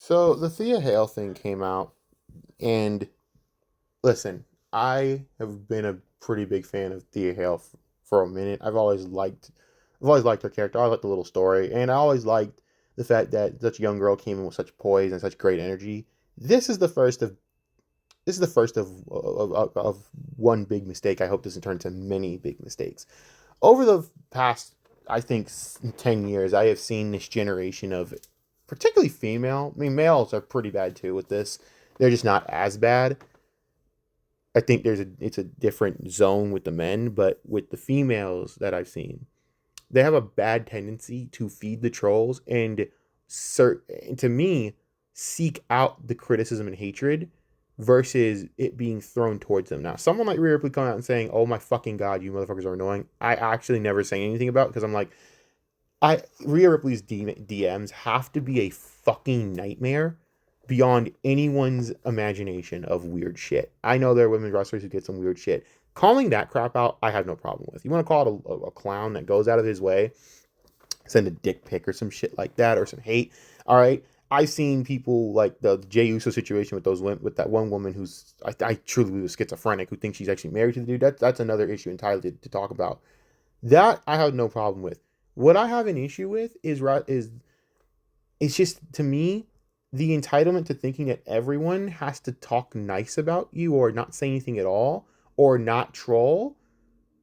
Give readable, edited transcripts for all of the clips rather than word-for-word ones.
So the Thea Hail thing came out, and listen, I have been a pretty big fan of Thea Hail for a minute. I've always liked her character. I liked the little story, and I always liked the fact that such a young girl came in with such poise and such great energy. This is the first of this is the first of one big mistake. I hope doesn't turn into many big mistakes. Over the past, I think, 10 years, I have seen this generation of particularly female. I mean, males are pretty bad too with this. They're just not as bad. I think it's a different zone with the men, but with the females that I've seen, they have a bad tendency to feed the trolls and to me seek out the criticism and hatred versus it being thrown towards them. Now, someone like Rhea Ripley coming out and saying, "Oh my fucking god, you motherfuckers are annoying," I actually never say anything about because I'm like, I Rhea Ripley's DMs have to be a fucking nightmare beyond anyone's imagination of weird shit. I know there are women wrestlers who get some weird shit. Calling that crap out, I have no problem with. You want to call it a clown that goes out of his way, send a dick pic or some shit like that, or some hate. All right, I've seen people like the Jey Uso situation with with that one woman who's I truly believe is schizophrenic, who thinks she's actually married to the dude. That's another issue entirely to talk about. That I have no problem with. What I have an issue with is it's just, to me, the entitlement to thinking that everyone has to talk nice about you or not say anything at all or not troll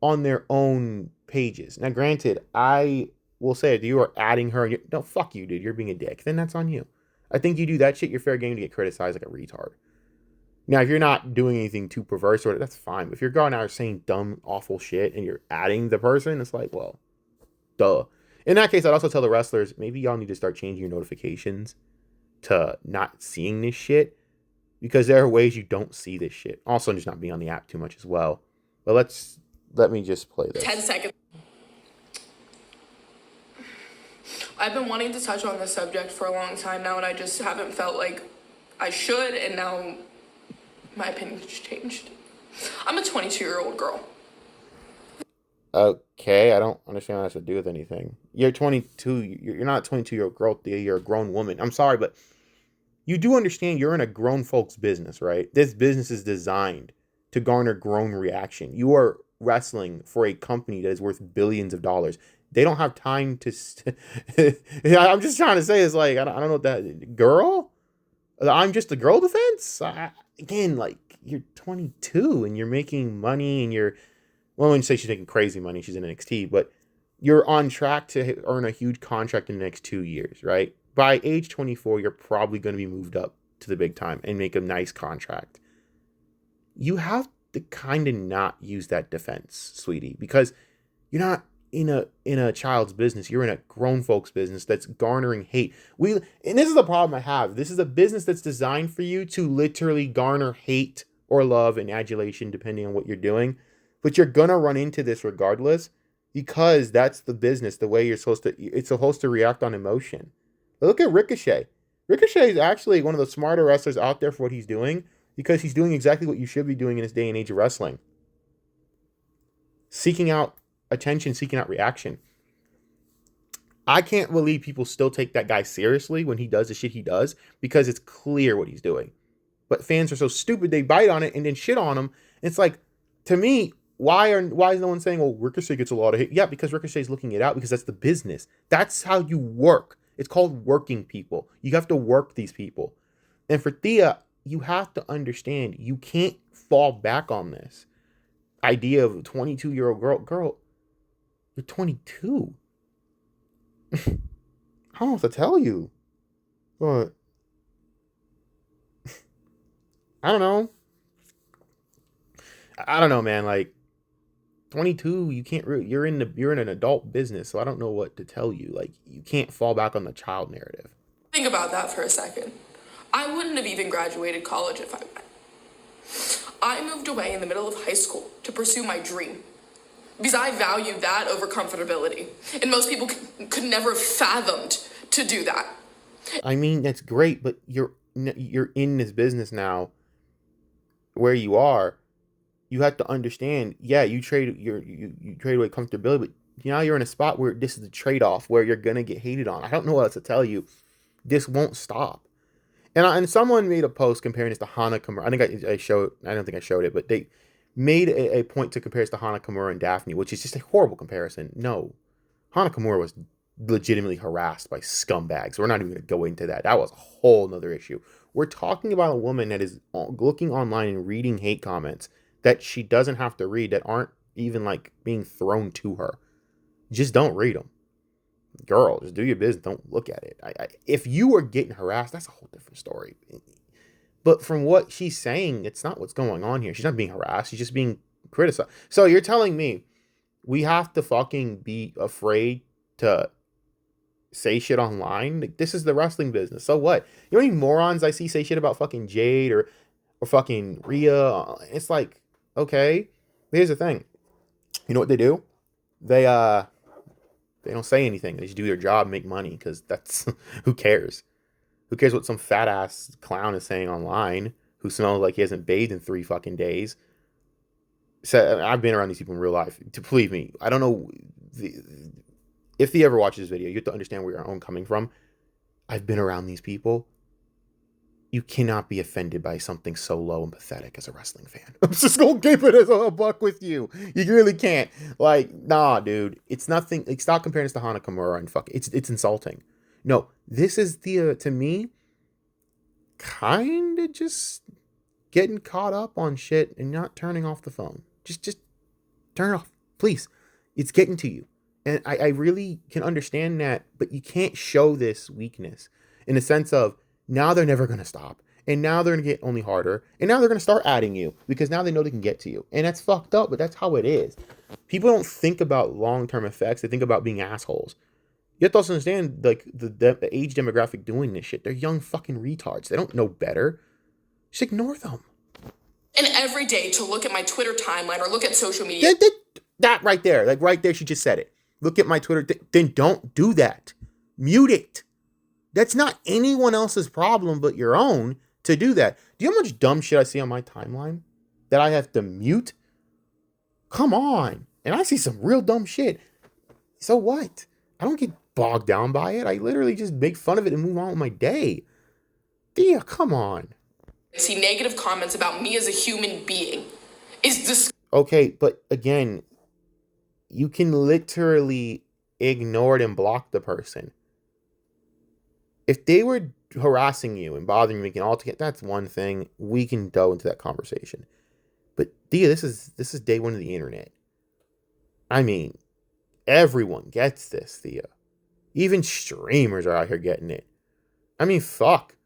on their own pages. Now, granted, I will say if you are adding her, and no, fuck you, dude, you're being a dick, then that's on you. I think you do that shit, you're fair game to get criticized like a retard. Now, if you're not doing anything too perverse, or that's fine. But if you're going out saying dumb, awful shit and you're adding the person, it's like, well, duh. In that case, I'd also tell the wrestlers, maybe y'all need to start changing your notifications to not seeing this shit, because there are ways you don't see this shit. Also, just not being on the app too much as well. But let me just play this. 10 seconds. I've been wanting to touch on this subject for a long time now, and I just haven't felt like I should, and now my opinion's changed. I'm a 22-year-old girl. Okay, I don't understand what that has to do with anything. You're 22. You're not a 22-year-old girl. You're a grown woman. I'm sorry, but you do understand you're in a grown folks business, right? This business is designed to garner grown reaction. You are wrestling for a company that is worth billions of dollars. They don't have time to. I'm just trying to say, it's like, I don't know what that girl. I'm just a girl defense. Again, like, you're 22 and you're making money and you're. Well, I wouldn't say she's making crazy money. She's in NXT, but you're on track to earn a huge contract in the next 2 years, right? By age 24, you're probably going to be moved up to the big time and make a nice contract. You have to kind of not use that defense, sweetie, because you're not in a child's business. You're in a grown folks business that's garnering hate. And this is the problem I have. This is a business that's designed for you to literally garner hate or love and adulation depending on what you're doing. But you're gonna run into this regardless because that's the business, the way it's supposed to react on emotion. Look at Ricochet. Ricochet is actually one of the smarter wrestlers out there for what he's doing, because he's doing exactly what you should be doing in this day and age of wrestling. Seeking out attention, seeking out reaction. I can't believe people still take that guy seriously when he does the shit he does, because it's clear what he's doing. But fans are so stupid, they bite on it and then shit on him. It's like, to me, why is no one saying, "Oh, Ricochet gets a lot of hate"? Yeah, because Ricochet's looking it out, because that's the business. That's how you work. It's called working people. You have to work these people. And for Thea, you have to understand, you can't fall back on this idea of a 22-year-old girl. Girl, you're 22. I don't know what to tell you. But I don't know. I don't know, man. Like, 22, you can't you're in an adult business, so I don't know what to tell you. Like, you can't fall back on the child narrative. Think about that for a second. I wouldn't have even graduated college if I went. I moved away in the middle of high school to pursue my dream because I valued that over comfortability. And most people could never have fathomed to do that. I mean, that's great, but you're in this business now where you are. You have to understand, yeah, you trade away comfortability, but now you're in a spot where this is the trade-off where you're gonna get hated on. I don't know what else to tell you. This won't stop. And someone made a post comparing this to Hana Kimura. I think I showed. I don't think I showed it, but they made a point to compare this to Hana Kimura and Daphne, which is just a horrible comparison. No, Hana Kimura was legitimately harassed by scumbags. We're not even going to go into that. That was a whole nother issue. We're talking about a woman that is looking online and reading hate comments that she doesn't have to read, that aren't even like being thrown to her. Just don't read them. Girl, just do your business. Don't look at it. If you are getting harassed, that's a whole different story. But from what she's saying, it's not what's going on here. She's not being harassed. She's just being criticized. So you're telling me we have to fucking be afraid to say shit online? Like, this is the wrestling business. So what? You know how many morons I see say shit about fucking Jade or fucking Rhea? It's like, okay. Here's the thing. You know what they do? They don't say anything. They just do their job, make money, because that's who cares? Who cares what some fat ass clown is saying online who smells like he hasn't bathed in 3 fucking days? So I've been around these people in real life. To believe me, I don't know if he ever watches this video. You have to understand where your own coming from. I've been around these people. You cannot be offended by something so low and pathetic as a wrestling fan. I'm just gonna keep it as a buck with you. You really can't. Like, nah, dude. It's nothing. Like, stop comparing this to Hana Kimura and fuck. It's insulting. No, this is the to me, kind of just getting caught up on shit and not turning off the phone. Just turn it off, please. It's getting to you, and I really can understand that, but you can't show this weakness in the sense of, now they're never going to stop. And now they're going to get only harder. And now they're going to start adding you because now they know they can get to you. And that's fucked up, but that's how it is. People don't think about long-term effects. They think about being assholes. You have to also understand, like, the age demographic doing this shit. They're young fucking retards. They don't know better. Just ignore them. And every day to look at my Twitter timeline or look at social media. That right there. Like, right there, she just said it. Look at my Twitter. Then don't do that. Mute it. That's not anyone else's problem but your own to do that. Do you know how much dumb shit I see on my timeline that I have to mute? Come on. And I see some real dumb shit. So what? I don't get bogged down by it. I literally just make fun of it and move on with my day. Thea, come on. See negative comments about me as a human being is this. Okay, but again, you can literally ignore it and block the person. If they were harassing you and bothering you, making all together, that's one thing. We can go into that conversation. But Thea, this is day one of the internet. I mean, everyone gets this, Thea. Even streamers are out here getting it. I mean, fuck.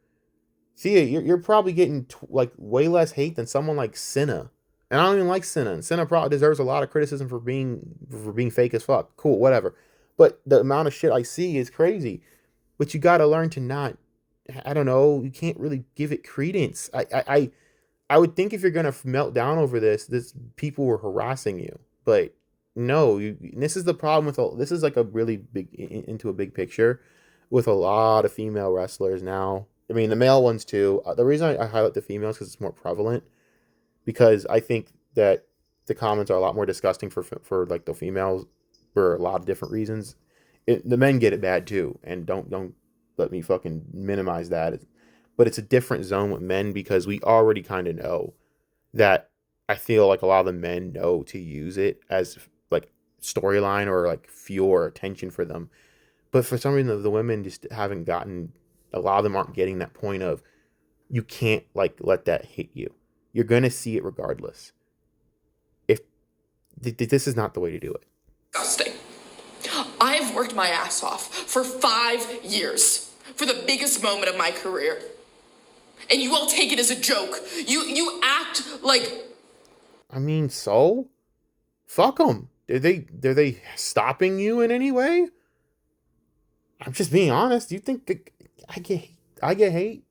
Thea, you're probably getting like way less hate than someone like Senna. And I don't even like Senna. And Senna probably deserves a lot of criticism for being fake as fuck. Cool, whatever. But the amount of shit I see is crazy. But you gotta learn to not, I don't know, you can't really give it credence. I would think if you're gonna melt down over this people were harassing you. But no, this is the problem with this is like a really big, into a big picture with a lot of female wrestlers now. I mean, the male ones too. The reason I highlight the females because it's more prevalent. Because I think that the comments are a lot more disgusting for like the females for a lot of different reasons. The men get it bad too, and don't let me fucking minimize that. But it's a different zone with men because we already kind of know that. I feel like a lot of the men know to use it as like storyline or like fuel or attention for them. But for some reason, the women just haven't gotten. A lot of them aren't getting that point of you can't like let that hit you. You're gonna see it regardless. If this is not the way to do it. Disgusting. I've worked my ass off for 5 years for the biggest moment of my career. And you all take it as a joke. You act like. I mean, so? Fuck them. Are they stopping you in any way? I'm just being honest. You think I get hate?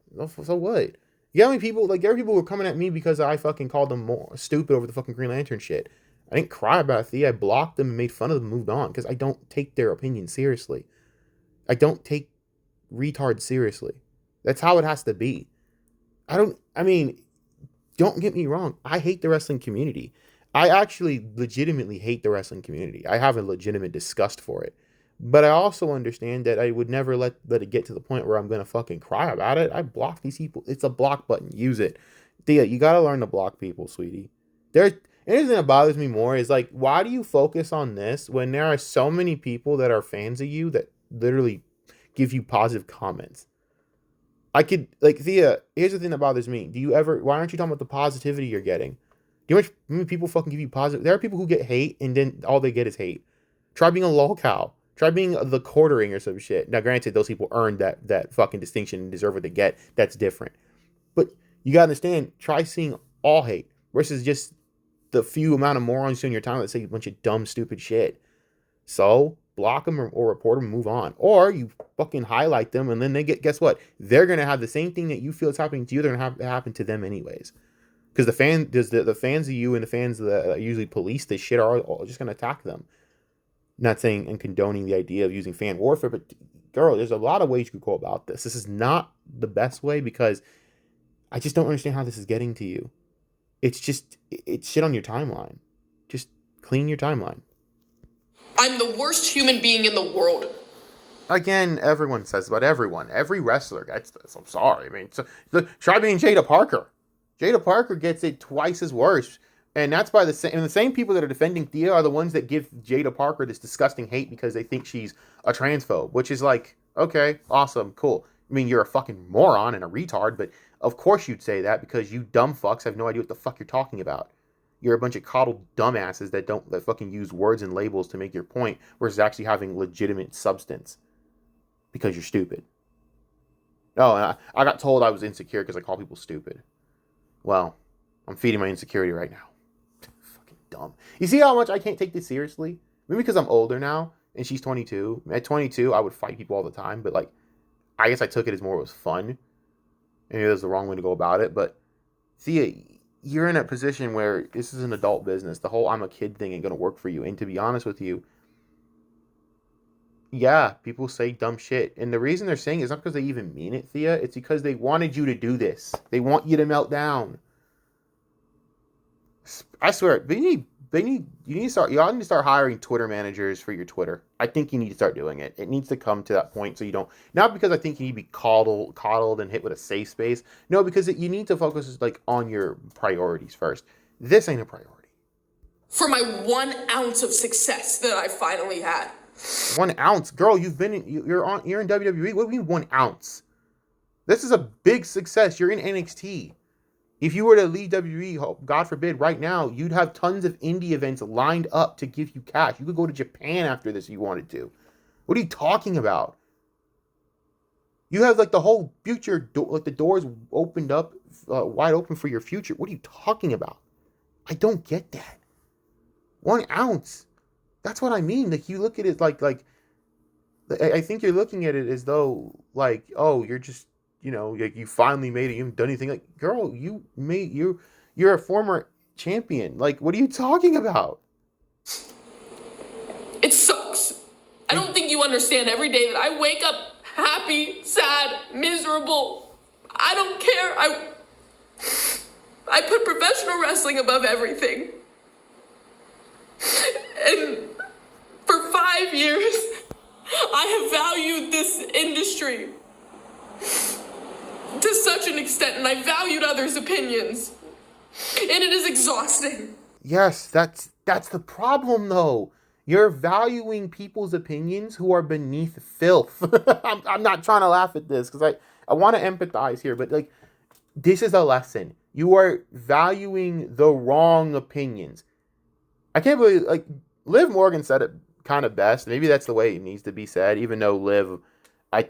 So what? You got any people, like, there are people who are coming at me because I fucking called them more stupid over the fucking Green Lantern shit. I didn't cry about it. I blocked them and made fun of them and moved on because I don't take their opinion seriously. I don't take retards seriously. That's how it has to be. Don't get me wrong. I hate the wrestling community. I actually legitimately hate the wrestling community. I have a legitimate disgust for it. But I also understand that I would never let it get to the point where I'm gonna fucking cry about it. I block these people. It's a block button. Use it. Thea, you gotta learn to block people, sweetie. There anything that bothers me more is like, why do you focus on this when there are so many people that are fans of you that literally give you positive comments? I could like Thea, here's the thing that bothers me. Do you ever why aren't you talking about the positivity you're getting? Do you know how many people fucking give you positive? There are people who get hate and then all they get is hate. Try being a lolcow. Try being the quartering or some shit. Now, granted, those people earned that fucking distinction and deserve what they get. That's different. But you gotta understand. Try seeing all hate versus just the few amount of morons in your time that say a bunch of dumb, stupid shit. So block them or report them and move on. Or you fucking highlight them and then they get. Guess what? They're gonna have the same thing that you feel is happening to you. They're gonna have it happen to them anyways. Because the fans of you and the fans that usually police this shit are all just gonna attack them. Not saying and condoning the idea of using fan warfare, but girl, there's a lot of ways you could go about this. This is not the best way because I just don't understand how this is getting to you. It's shit on your timeline. Just clean your timeline. I'm the worst human being in the world. Again, everyone says about everyone. Every wrestler gets this. I'm sorry. I mean, look, try being Jada Parker. Jada Parker gets it twice as worse. And that's by the same people that are defending Thea are the ones that give Jada Parker this disgusting hate because they think she's a transphobe, which is like, okay, awesome, cool. I mean, you're a fucking moron and a retard, but of course you'd say that because you dumb fucks have no idea what the fuck you're talking about. You're a bunch of coddled dumbasses that fucking use words and labels to make your point versus actually having legitimate substance because you're stupid. Oh, and I got told I was insecure because I call people stupid. Well, I'm feeding my insecurity right now. Fucking dumb. You see how much I can't take this seriously? Maybe because I'm older now and she's 22. At 22, I would fight people all the time, but like, I guess I took it as more it was fun. Maybe that's the wrong way to go about it, but Thea, you're in a position where this is an adult business. The whole I'm a kid thing ain't gonna work for you. And to be honest with you, yeah, people say dumb shit. And the reason they're saying it is not because they even mean it, Thea. It's because they wanted you to do this. They want you to melt down. I swear, you need to start, y'all need to start hiring Twitter managers for your Twitter. I think you need to start doing it. It needs to come to that point so you don't, not because I think you need to be coddled and hit with a safe space. No, because you need to focus like on your priorities first. This ain't a priority. For my 1 ounce of success that I finally had. 1 ounce, girl. You're in WWE. What do you mean 1 ounce? This is a big success. You're in NXT. If you were to leave WWE, God forbid, right now, you'd have tons of indie events lined up to give you cash. You could go to Japan after this if you wanted to. What are you talking about? You have like the whole future, like the doors opened up, wide open for your future. What are you talking about? I don't get that. 1 ounce. That's what I mean. Like you look at it like I think you're looking at it as though like, oh, you're just, like you finally made it. You haven't done anything. Like, girl, you're a former champion. Like, what are you talking about? It sucks. I don't think you understand every day that I wake up happy, sad, miserable. I don't care. I put professional wrestling above everything. And for 5 years, I have valued this industry to such an extent, and I valued others' opinions. And it is exhausting. Yes, that's the problem, though. You're valuing people's opinions who are beneath filth. I'm not trying to laugh at this because I want to empathize here, but like, this is a lesson. You are valuing the wrong opinions. I can't believe, like, Liv Morgan said it kind of best. Maybe that's the way it needs to be said, even though Liv, I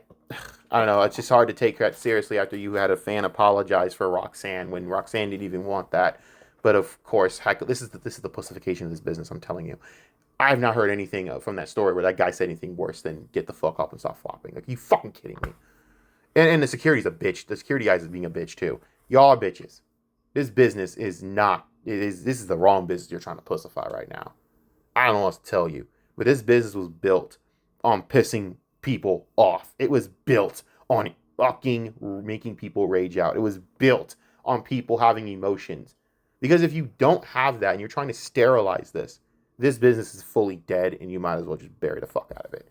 don't know, it's just hard to take that seriously after you had a fan apologize for Roxanne when Roxanne didn't even want that. But of course, heck, this is the pussification of this business, I'm telling you. I have not heard anything from that story where that guy said anything worse than get the fuck up and stop flopping. Like, you fucking kidding me? And the security's a bitch. The security guys is being a bitch too. Y'all are bitches. This business is not. This is the wrong business you're trying to pussify right now. I don't know what to tell you, but this business was built on pissing people off. It was built on fucking making people rage out. It was built on people having emotions. Because if you don't have that and you're trying to sterilize this business is fully dead and you might as well just bury the fuck out of it.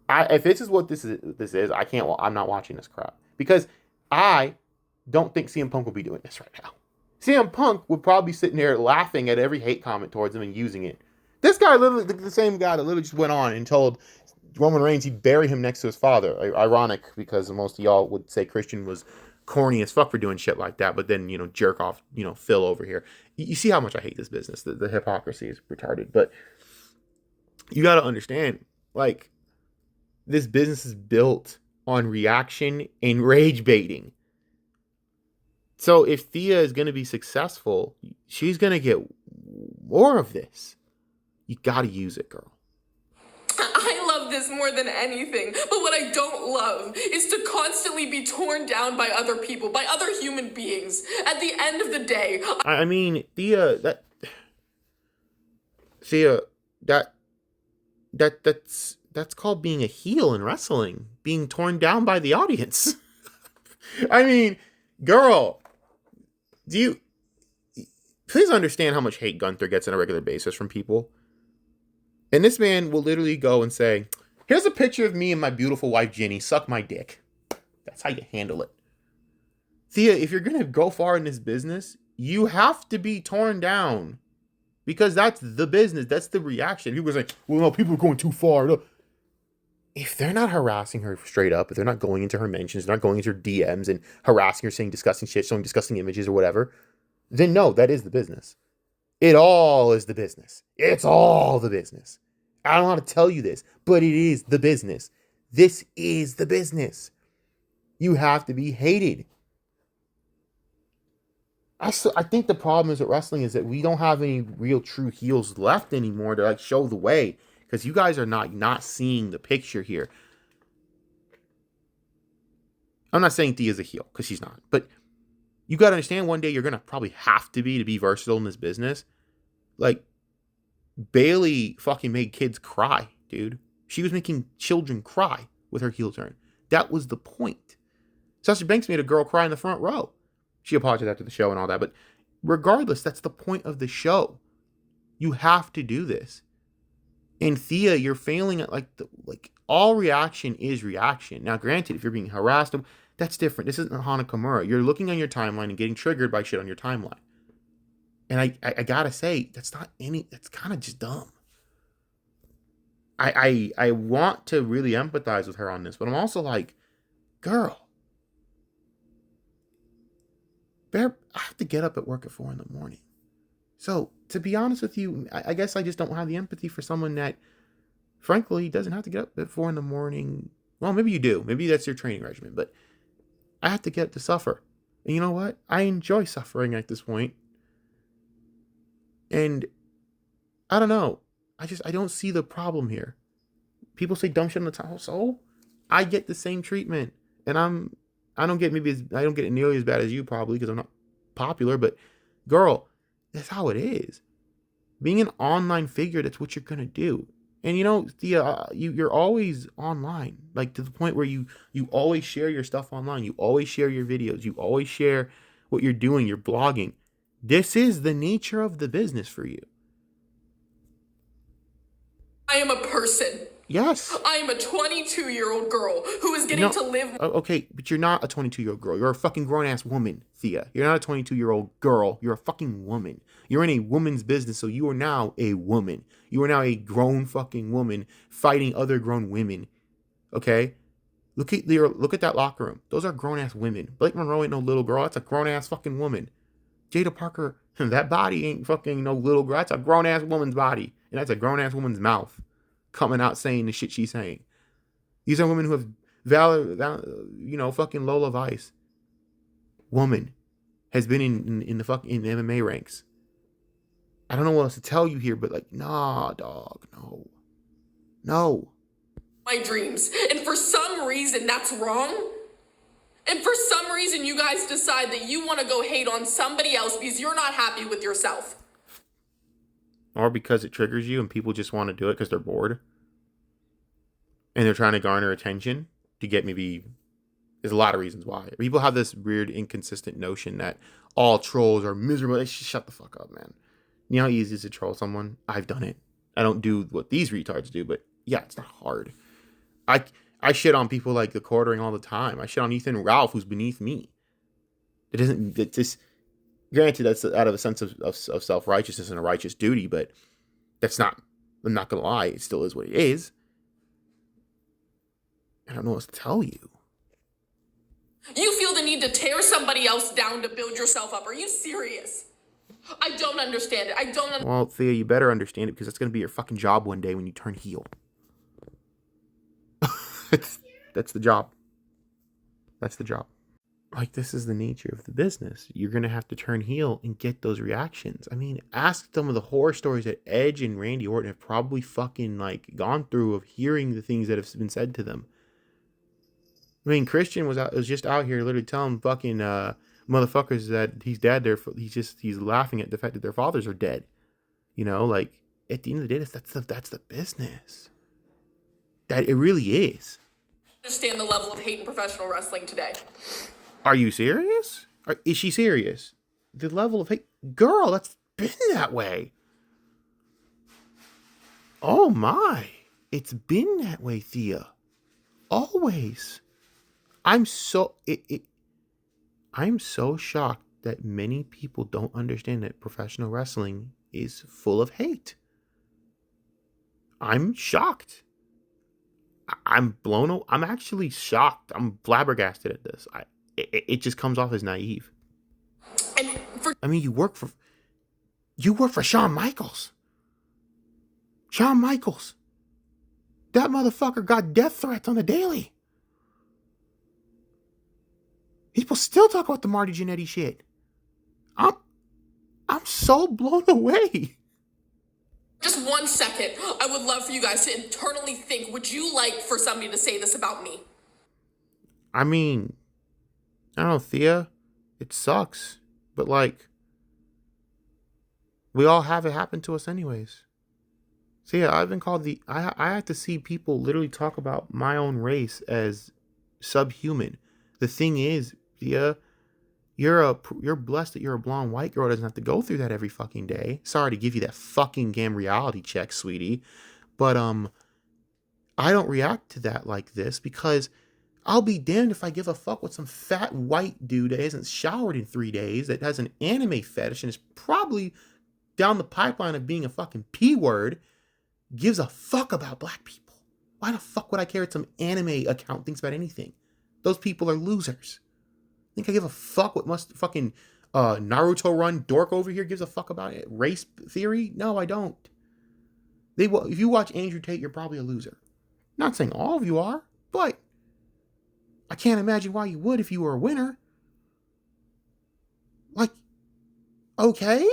If this is what this is, I can't. I'm not watching this crap because I don't think CM Punk will be doing this right now. CM Punk would probably be sitting there laughing at every hate comment towards him and using it. This guy, literally, the same guy that literally just went on and told Roman Reigns he'd bury him next to his father. Ironic, because most of y'all would say Christian was corny as fuck for doing shit like that, but then, jerk off, Phil over here. You see how much I hate this business. The hypocrisy is retarded. But you got to understand, like, this business is built on reaction and rage baiting. So if Thea is going to be successful, she's going to get more of this. You got to use it, girl. I love this more than anything, but what I don't love is to constantly be torn down by other people, by other human beings. At the end of the day, I mean, Thea, that's called being a heel in wrestling, being torn down by the audience. I mean, girl, please understand how much hate Gunther gets on a regular basis from people. And this man will literally go and say, here's a picture of me and my beautiful wife, Jenny. Suck my dick. That's how you handle it. Thea, if you're going to go far in this business, you have to be torn down. Because that's the business. That's the reaction. People are saying, well, no, people are going too far. No. If they're not harassing her straight up, if they're not going into her mentions, they're not going into her DMs and harassing her, saying disgusting shit, showing disgusting images or whatever, then no, that is the business. It all is the business. It's all the business. I don't know how to tell you this, but it is the business. This is the business. You have to be hated. I think the problem is with wrestling is that we don't have any real true heels left anymore to like show the way, because you guys are not seeing the picture here. I'm not saying Thea's a heel, because she's not, but you got to understand one day you're going to probably have to be versatile in this business. Like, Bayley fucking made kids cry, dude. She was making children cry with her heel turn. That was the point. Sasha Banks made a girl cry in the front row. She apologized after the show and all that, but regardless, that's the point of the show. You have to do this. And Thea, you're failing at all reaction is reaction. Now, granted, if you're being harassed, that's different. This isn't Hana Kimura. You're looking on your timeline and getting triggered by shit on your timeline. And I gotta say, that's kind of just dumb. I want to really empathize with her on this, but I'm also like, girl, I have to get up at work at 4 a.m. So, to be honest with you, I guess I just don't have the empathy for someone that, frankly, doesn't have to get up at 4 a.m. Well, maybe you do. Maybe that's your training regimen, but I have to get up to suffer. And you know what? I enjoy suffering at this point. And I don't know. I don't see the problem here. People say dumb shit on the title, so I get the same treatment. And I don't get it nearly as bad as you probably, because I'm not popular, but girl, that's how it is. Being an online figure, that's what you're gonna do. And you're always online, like to the point where you always share your stuff online. You always share your videos. You always share what you're doing. You're blogging. This is the nature of the business for you. I am a person. Yes. I am a 22-year-old girl who is getting to live. Okay, but you're not a 22-year-old girl. You're a fucking grown-ass woman, Thea. You're not a 22-year-old girl. You're a fucking woman. You're in a woman's business, so you are now a woman. You are now a grown fucking woman fighting other grown women. Okay? Look at that locker room. Those are grown-ass women. Blake Monroe ain't no little girl. That's a grown-ass fucking woman. Jada Parker, that body ain't fucking no little girl. That's a grown-ass woman's body. And that's a grown-ass woman's mouth coming out saying the shit she's saying. These are women who have fucking Lola Vice. Woman has been in the fucking MMA ranks. I don't know what else to tell you here, but nah, dog, no. My dreams, and for some reason that's wrong. And for some reason you guys decide that you want to go hate on somebody else because you're not happy with yourself. Or because it triggers you and people just want to do it because they're bored. And they're trying to garner attention to get there's a lot of reasons why. People have this weird, inconsistent notion that all trolls are miserable. They should shut the fuck up, man. You know how easy it is to troll someone? I've done it. I don't do what these retards do, but yeah, it's not hard. I I shit on people like the Quartering all the time. I shit on Ethan Ralph, who's beneath me. It isn't. It just granted that's out of a sense of self righteousness and a righteous duty, but that's not. I'm not gonna lie. It still is what it is. I don't know what to tell you. You feel the need to tear somebody else down to build yourself up. Are you serious? I don't understand it. I don't understand. Well, Thea, you better understand it because that's gonna be your fucking job one day when you turn heel. That's the job. That's the job. Like, this is the nature of the business. You're gonna have to turn heel and get those reactions. I mean, ask some of the horror stories that Edge and Randy Orton have probably fucking like gone through of hearing the things that have been said to them. I mean, Christian was just out here literally telling fucking motherfuckers that he's dead. He's laughing at the fact that their fathers are dead. You know, like at the end of the day, that's the business. That it really is. Understand the level of hate in professional wrestling today. Are you serious? Is she serious? The level of hate, girl, that's been that way. Oh my, it's been that way, Thea. Always. I'm so shocked that many people don't understand that professional wrestling is full of hate. I'm shocked. I'm actually shocked. I'm flabbergasted at this. It just comes off as naive. I mean, you work for Shawn Michaels. Shawn Michaels. That motherfucker got death threats on the daily. People still talk about the Marty Jannetty shit. I'm so blown away. Just 1 second. I would love for you guys to internally think, would you like for somebody to say this about me? I mean, I don't know, Thea. It sucks. But like, we all have it happen to us anyways. So yeah, I've been called I have to see people literally talk about my own race as subhuman. The thing is, Thea, you're blessed that you're a blonde white girl that doesn't have to go through that every fucking day. Sorry to give you that fucking damn reality check, sweetie. But I don't react to that like this because I'll be damned if I give a fuck what some fat white dude that hasn't showered in 3 days, that has an anime fetish and is probably down the pipeline of being a fucking P-word, gives a fuck about black people. Why the fuck would I care what some anime account thinks about anything? Those people are losers. Think I give a fuck what must fucking Naruto run dork over here gives a fuck about it? Race theory? No, I don't. If you watch Andrew Tate, you're probably a loser. Not saying all of you are, but I can't imagine why you would if you were a winner. Like, okay?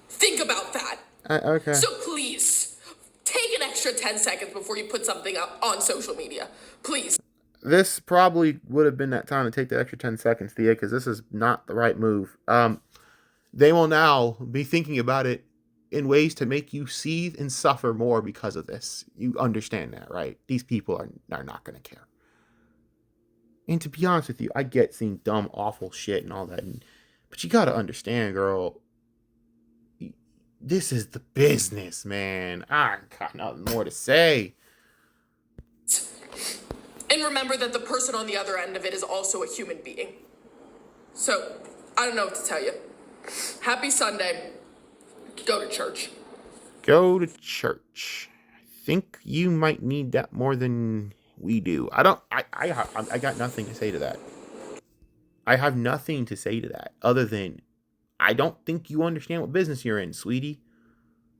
Think about that. Okay. So please, take an extra 10 seconds before you put something up on social media. Please. This probably would have been that time to take the extra 10 seconds, Thea, because this is not the right move. They will now be thinking about it in ways to make you seethe and suffer more because of this. You understand that, right? These people are not going to care. And to be honest with you, I get seeing dumb, awful shit and all that, but you got to understand, girl, this is the business, man. I got nothing more to say. And remember that the person on the other end of it is also a human being. So, I don't know what to tell you. Happy Sunday. Go to church. Go to church. I think you might need that more than we do. I got nothing to say to that. I have nothing to say to that other than I don't think you understand what business you're in, sweetie.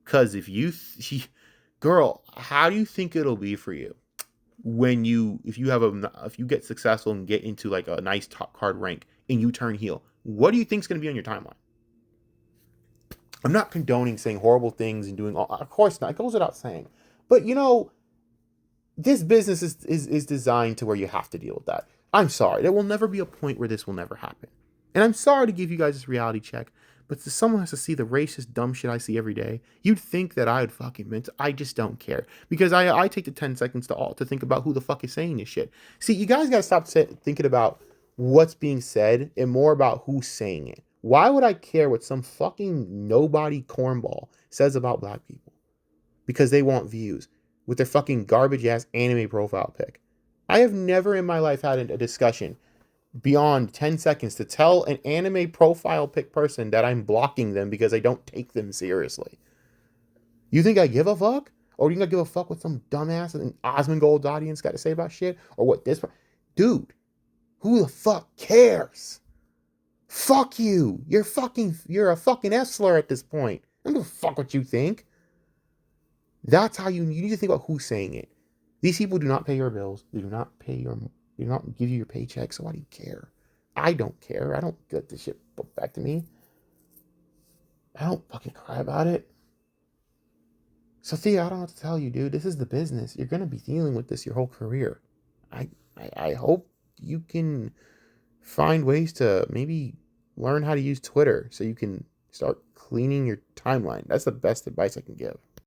Because if you girl, how do you think it'll be for you when if you get successful and get into like a nice top card rank and you turn heel? What do you think is going to be on your timeline? I'm not condoning saying horrible things and doing all. Of course not. It goes without saying. But you know, this business is designed to where you have to deal with that. I'm sorry. There will never be a point where this will never happen. And I'm sorry to give you guys this reality check, but someone has to see the racist dumb shit I see every day. You'd think that I would fucking mint. I just don't care. Because I take the 10 seconds to think about who the fuck is saying this shit. See, you guys gotta stop thinking about what's being said and more about who's saying it. Why would I care what some fucking nobody cornball says about black people? Because they want views. with their fucking garbage ass anime profile pic. I have never in my life had a discussion beyond 10 seconds to tell an anime profile pic person that I'm blocking them because I don't take them seriously. You think I give a fuck? Or do you think I give a fuck what some dumbass in Osmongold's audience got to say about shit? Or what this... Dude, who the fuck cares? Fuck you. You're a fucking S-slur at this point. I don't give a fuck what you think. That's how you need to think about who's saying it. These people do not pay your bills. They do not give you your paycheck. So why do you care? I don't care. I don't get this shit put back to me. I don't fucking cry about it. So Thea, I don't know what to tell you, dude. This is the business. You're gonna be dealing with this your whole career. I hope you can find ways to maybe learn how to use Twitter so you can start cleaning your timeline. That's the best advice I can give.